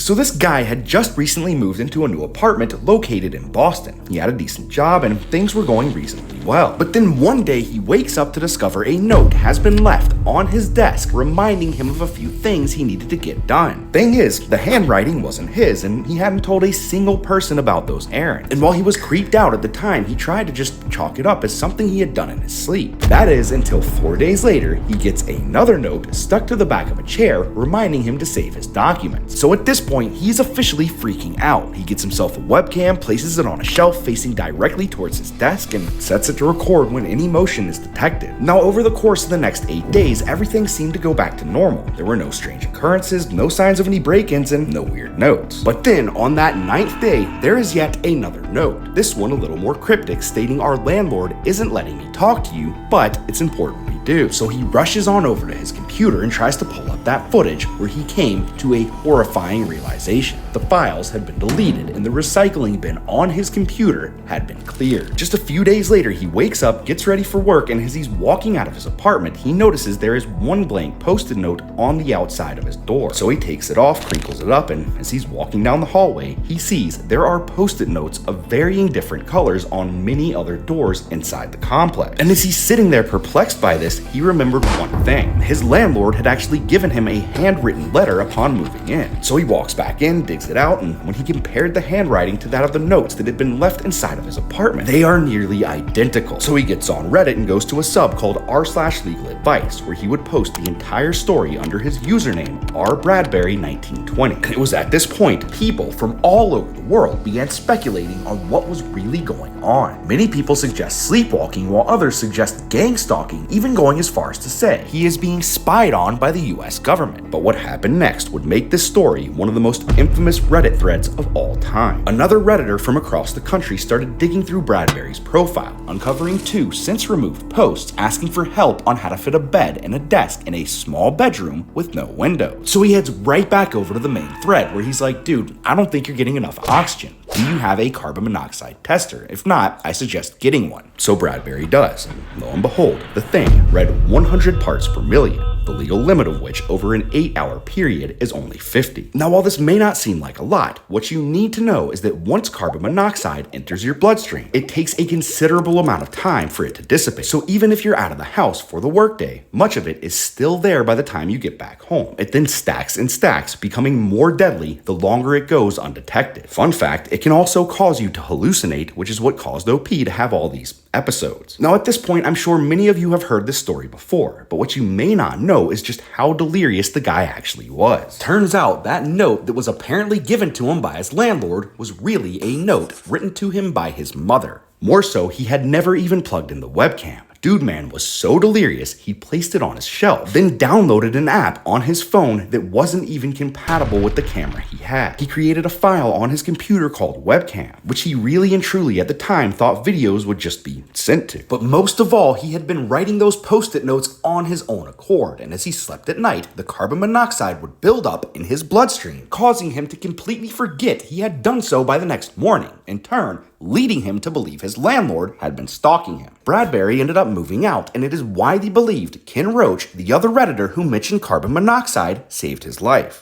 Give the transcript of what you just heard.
So this guy had just recently moved into a new apartment located in Boston. He had a decent job and things were going reasonably well. But then one day he wakes up to discover a note has been left on his desk reminding him of a few things he needed to get done. Thing is, the handwriting wasn't his and he hadn't told a single person about those errands. And while he was creeped out at the time, he tried to just chalk it up as something he had done in his sleep. That is until 4 days later, he gets another note stuck to the back of a chair reminding him to save his documents. So at this point, he's officially freaking out. He gets himself a webcam, places it on a shelf facing directly towards his desk, and sets it to record when any motion is detected. Now, over the course of the next 8 days, everything seemed to go back to normal. There were no strange occurrences, no signs of any break-ins, and no weird notes. But then, on that 9th day, there is yet another note. This one a little more cryptic, stating our landlord isn't letting me talk to you, but it's important we do. So he rushes on over to his computer and tries to pull up that footage where he came to a horrifying realization. The files had been deleted and the recycling bin on his computer had been cleared. Just a few days later, he wakes up, gets ready for work, and as he's walking out of his apartment, he notices there is one blank post-it note on the outside of his door. So he takes it off, crinkles it up, and as he's walking down the hallway, he sees there are post-it notes of varying different colors on many other doors inside the complex. And as he's sitting there perplexed by this, he remembered one thing. His landlord had actually given him a handwritten letter upon moving in. So he walks back in, digs it out, and when he compared the handwriting to that of the notes that had been left inside of his apartment, they are nearly identical. So he gets on Reddit and goes to a sub called r/legal advice, where he would post the entire story under his username RBradbury1920. And it was at this point, people from all over the world began speculating on what was really going on. Many people suggest sleepwalking, while others suggest gang stalking, even going as far as to say he is being spied on by the US government. But what happened next would make this story one of the most infamous Reddit threads of all time. Another Redditor from across the country started digging through Bradbury's profile, uncovering 2 since-removed posts asking for help on how to fit a bed and a desk in a small bedroom with no windows. So he heads right back over to the main thread where he's like, dude, I don't think you're getting enough oxygen. Do you have a carbon monoxide tester? If not, I suggest getting one. So Bradbury does, and lo and behold, the thing read 100 parts per million, the legal limit of which over an 8-hour period is only 50. Now, while this may not seem like a lot, what you need to know is that once carbon monoxide enters your bloodstream, it takes a considerable amount of time for it to dissipate. So even if you're out of the house for the workday, much of it is still there by the time you get back home. It then stacks and stacks, becoming more deadly the longer it goes undetected. Fun fact, it can also cause you to hallucinate, which is what caused OP to have all these episodes. Now, at this point, I'm sure many of you have heard this story before, but what you may not know is just how delirious the guy actually was. Turns out that note that was apparently given to him by his landlord was really a note written to him by his mother. More so, he had never even plugged in the webcam. Dude man was so delirious, he placed it on his shelf, then downloaded an app on his phone that wasn't even compatible with the camera he had. He created a file on his computer called webcam, which he really and truly at the time thought videos would just be sent to. But most of all, he had been writing those post-it notes on his own accord, and as he slept at night, the carbon monoxide would build up in his bloodstream, causing him to completely forget he had done so by the next morning, in turn, leading him to believe his landlord had been stalking him. Bradbury ended up moving out, and it is widely believed Ken Roach, the other Redditor who mentioned carbon monoxide, saved his life.